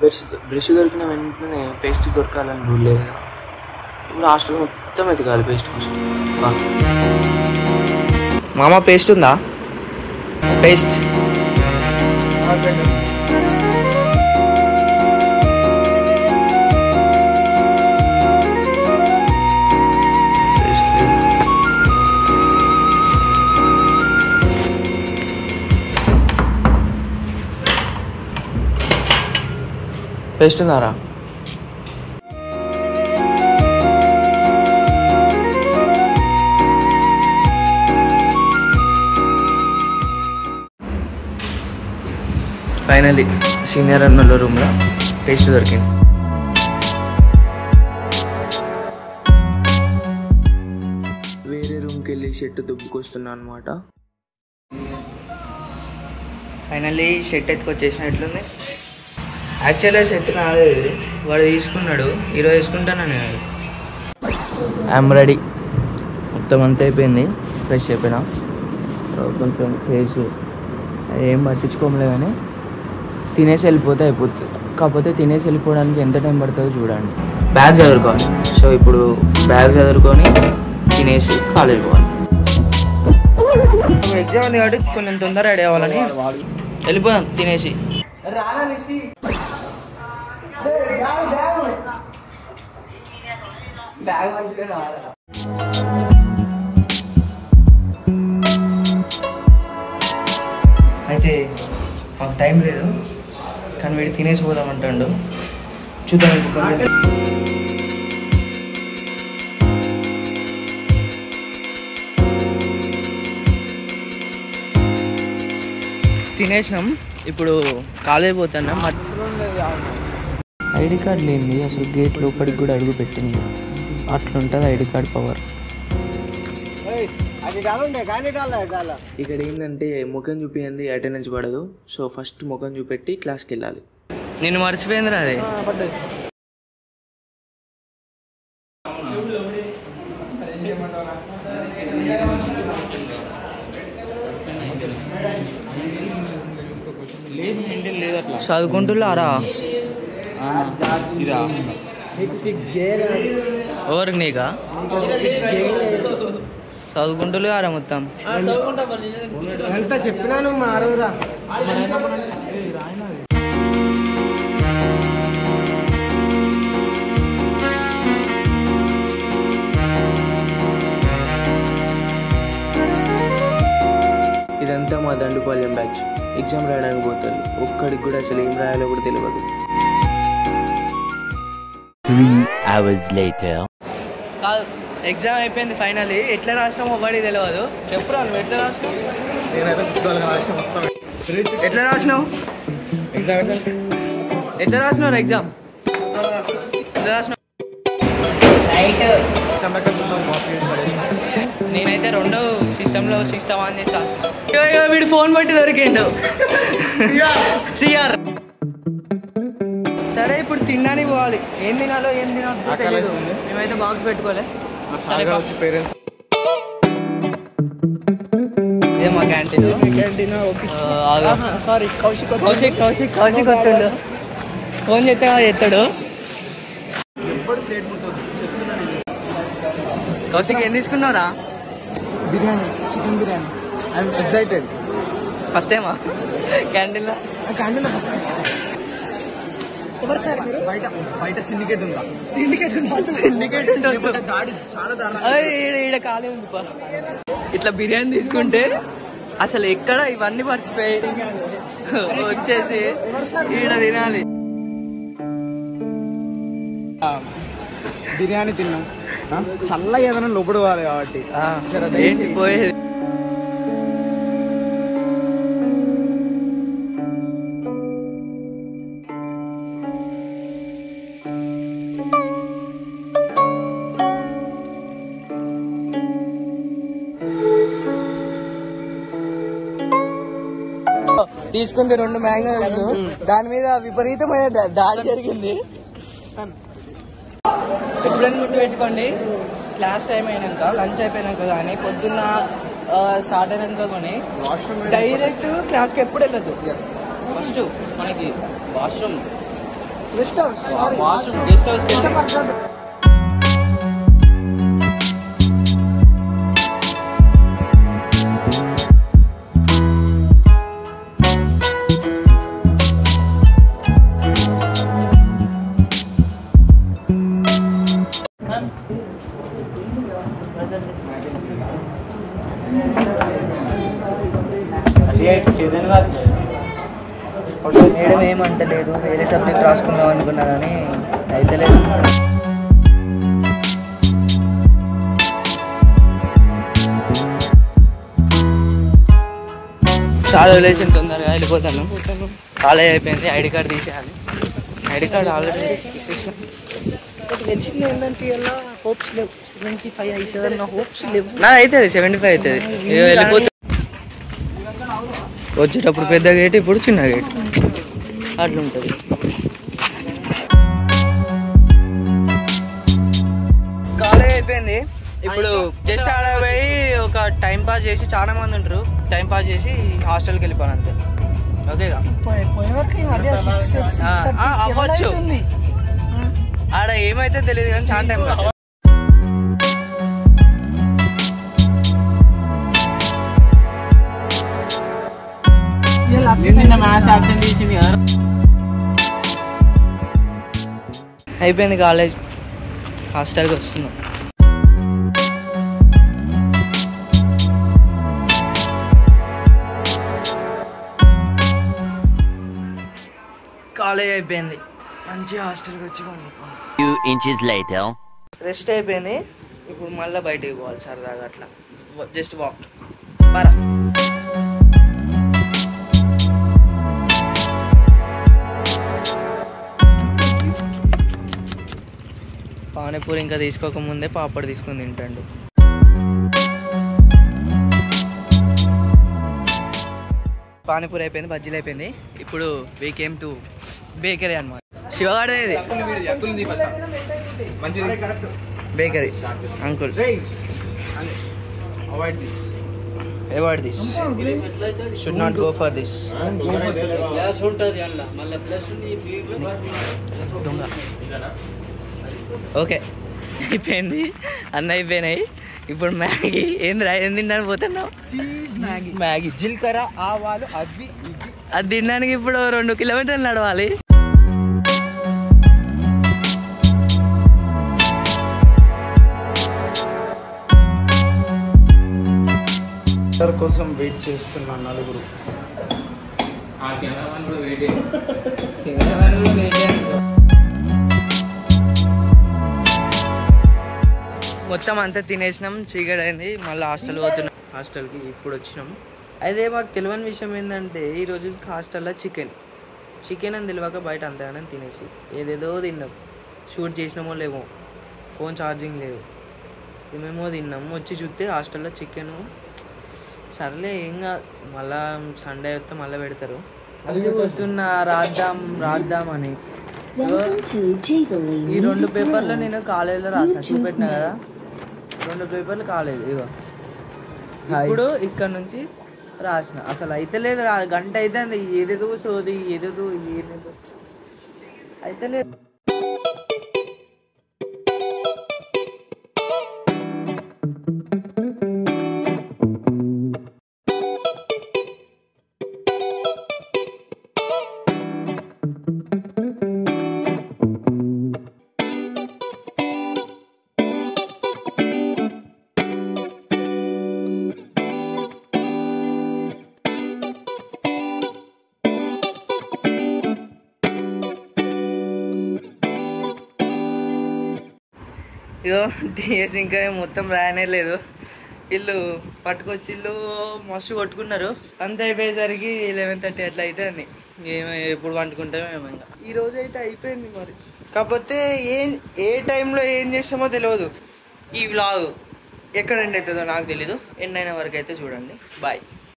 Brush దొరికిన వెంటనే paste దొరకాలని rule లేదు కదా. ఇప్పుడు హాస్టల్ మొత్తం ఎతకాలి పేస్ట్ కోసం. మామ పేస్ట్ ఉందా? పేస్ట్ పేస్ట్ ఉందారా? ఫైనల్లీ సీనియర్ అన్నోళ్ళ రూమ్లో పేస్ట్ దొరికింది. వేరే రూమ్కి వెళ్ళి షర్ట్ దుబ్బుకొస్తున్నా అనమాట. ఫైనల్లీ షర్ట్ ఎత్తుకొచ్చేసినట్లుంది. యాక్చువల్గా షర్ట్ రాలేదు, వాడు తీసుకున్నాడు. ఈరోజు వేసుకుంటానని ఐఎమ్ రెడీ. మొత్తం అంతా అయిపోయింది, ఫ్రెష్ అయిపోయినా. కొంచెం ఫేసు ఏం పట్టించుకోమలే కానీ తినేసి వెళ్ళిపోతే అయిపోతుంది. కాకపోతే తినేసి వెళ్ళిపోవడానికి ఎంత టైం పడుతుందో చూడండి. బ్యాగ్ చదువుకోవాలి. సో ఇప్పుడు బ్యాగ్ చదువుకొని తినేసి కాలేజ్ పోవాలి. ఎగ్జామ్ ఉంది కాబట్టి కొంచెం తొందరగా రెడీ అవ్వాలని వెళ్ళిపోదాం తినేసి. అయితే మాకు టైం లేదు కానీ వీడు తినేసి పోదామంటాడు. చూద్దాం. తినేసినాం, ఇప్పుడు కాలేజ్ పోతున్నాం. ఐడి కార్డు లేనిది అసలు గేట్ లోపలికి కూడా అడుగు పెట్టింది. అట్లుంటుంది ఐడి కార్డ్ పవర్. ఇక్కడ ఏంటంటే ముఖం చూపించింది అటెండెన్స్ పడదు. సో ఫస్ట్ ముఖం చూపెట్టి క్లాస్కి వెళ్ళాలి. నేను మర్చిపోయిందిరా అది. చదువుకుంటున్నారా? ఎవరికి నీకా? చదువుకుంటున్నారా మొత్తం? ఎంత చెప్పినాను మారవురా. ఇదంతా మా దండుపాలెం బ్యాచ్. ఎగ్జామ్ రాయడానికి పోతారు. ఒక్కడికి కూడా అసలు ఏం రాయాలో కూడా తెలియదు. 3 hours later. కాదు, ఎగ్జామ్ అయిపోయింది ఫైనల్లీ. ఎట్లా రాసినామో ఒకటి తెలియదు. చెప్పురా నువ్వు ఎట్లా రాసినావు? ఎట్లా రాసినావు ఎట్లా రాసినావు ఎగ్జామ్? ఎట్లా రాసినావు? నేనైతే రెండో సిస్టంలో సిస్టమ్ ఆన్ చేసి రాసిన. వీడు ఫోన్ బట్టి దొరికిండు. సిఆర్. సరే ఇప్పుడు తినడానికి పోవాలి. ఏం తినాలో ఏం తినాలో తెలియదు. మేమైతే బాక్స్ పెట్టుకోలే. ఇదే మా క్యాంటీన్. సారీ కౌశిక్ వస్తుండు. ఫోన్ చేస్తే వాడు ఎత్తాడు. కౌశిక్ ఏం తీసుకున్నావురా? Biryani, chicken biryani. I'm excited. First టైమా క్యాంటీన్లో? క్యాంటీన్లో ఎవరు సార్ మీరు? బయట సిండికేట్ ఉందా? సిండికేట్ ఉంటుంది. ఈడ ఖాళీ ఉంది. ఇట్లా బిర్యానీ తీసుకుంటే అసలు ఎక్కడ ఇవన్నీ మర్చిపోయి వచ్చేసి ఈడ తినాలి. బిర్యానీ తిన్నాం, చల్లగా ఏదైనా లోపల పోవాలి కాబట్టి ఏంటి పోయేది. తీసుకుంది 2 మ్యాంగోలు. దాని మీద విపరీతమైన దాడి జరిగింది. ఎప్పుడైనా గుర్తు పెట్టుకోండి, క్లాస్ టైం అయినాక, లంచ్ అయిపోయినాక కానీ, పొద్దున్న స్టార్ట్ అయినాక కానీ డైరెక్ట్ క్లాస్కి ఎప్పుడు వెళ్ళదు. ఫస్ట్ మనకి వాష్రూమ్ గెస్ట్ హౌస్ మేడం ఏమంటలేదు, వేరే సబ్జెక్ట్ రాసుకుందాం అనుకున్నా కానీ అయితే లేదు. చాలా వదిలేసి తొందరగా వెళ్ళిపోతాను. కాలేజ్ అయిపోయింది, ఐడి కార్డు తీసేయాలి. ఐడి కార్డు ఆల్రెడీ తీసేసాను. తెలిసింది ఏంటంటే ఇలా హోప్స్ లేవు. 75 అవుతుంది అన్న హోప్స్ లేవు. నా అవుతుంది 75 అవుతుంది. వెళ్ళిపోతుంది. వచ్చేటప్పుడు పెద్ద గేట్, ఇప్పుడు చిన్న గేట్ అట్లుంటుంది. కాలేజ్ అయిపోయింది. ఇప్పుడు జస్ట్ ఆడ పోయి ఒక టైం పాస్ చేసి, చాలా మంది ఉంటారు, టైం పాస్ చేసి హాస్టల్కి వెళ్ళిపోను అంతే. ఓకేగా అవ్వచ్చు. ఆడ ఏమైతే తెలియదు కానీ చాలా టైం కాదు. అయిపోయింది కాలేజ్, హాస్టల్కి వస్తున్నాం. కాలేజ్ అయిపోయింది, మంచిగా హాస్టల్కి వచ్చి Few inches later. రెస్ట్ అయిపోయింది. ఇప్పుడు మళ్ళీ బయటికి పోవాలి సరదాగా, అట్లా జస్ట్ వాక్ పరా. పానీపూరి ఇంకా తీసుకోకముందే పాపడ్ తీసుకొని తింటాడు. పానీపూరి అయిపోయింది, బజ్జీలు అయిపోయింది. ఇప్పుడు వీ కేమ్ టు బేకరీ అన్నమాట. శివగాడే ఇది bakery. Uncle avoid this, should not go for this. Okay అయిపోయింది, అన్నీ అయిపోయినాయి. ఇప్పుడు మ్యాగీ ఏంది తిన్నాను పోతున్నావు? మ్యాగీ, జీలకర్ర, ఆవాలు, అవి అది తినడానికి ఇప్పుడు 2 కిలోమీటర్లు నడవాలి. కోసం వెయిట్ చేస్తున్నా నలుగురు. మొత్తం అంతా తినేసినాం, చీకడైంది, మళ్ళీ హాస్టల్ పోతున్నాం. హాస్టల్కి ఇప్పుడు వచ్చినాం. అయితే మాకు తెలియని విషయం ఏంటంటే ఈరోజు హాస్టల్లో చికెన్ అని తెలియక బయట అంతగానే తినేసి ఏదేదో తిన్నాం. షూట్ చేసినామో లేవో, ఫోన్ ఛార్జింగ్ లేదు, ఏమేమో తిన్నాం. వచ్చి చూస్తే హాస్టల్లో చికెన్. సర్లే ఇంకా మళ్ళా సండే వస్తే మళ్ళీ పెడతారు. వస్తున్నా రాద్దామని ఈ 2 పేపర్లు నేను కాలేజీలో రాసిన, చూపెట్టినా కదా, 2 పేపర్లు కాలేజ్. ఇగో ఇప్పుడు ఇక్కడ నుంచి రాసిన, అసలు అయితే లేదు. గంట అయితే ఏదేదో సోది, ఏదేదో అయితే లేదు. ఇగో టీఎస్ ఇంకా మొత్తం రాయనే లేదు. వీళ్ళు పట్టుకొచ్చి మస్తు కొట్టుకున్నారు. అంత అయిపోయేసరికి 11:30 అట్లా అయితే అంది. ఎప్పుడు వండుకుంటామో ఏమో. ఇంకా ఈరోజు అయితే అయిపోయింది మరి. కాకపోతే ఏ టైంలో ఏం చేస్తామో తెలియదు. ఈ వ్లాగ్ ఎక్కడ ఎండ్ అవుతుందో నాకు తెలీదు. ఎండ్ అయిన వరకు అయితే చూడండి. బాయ్.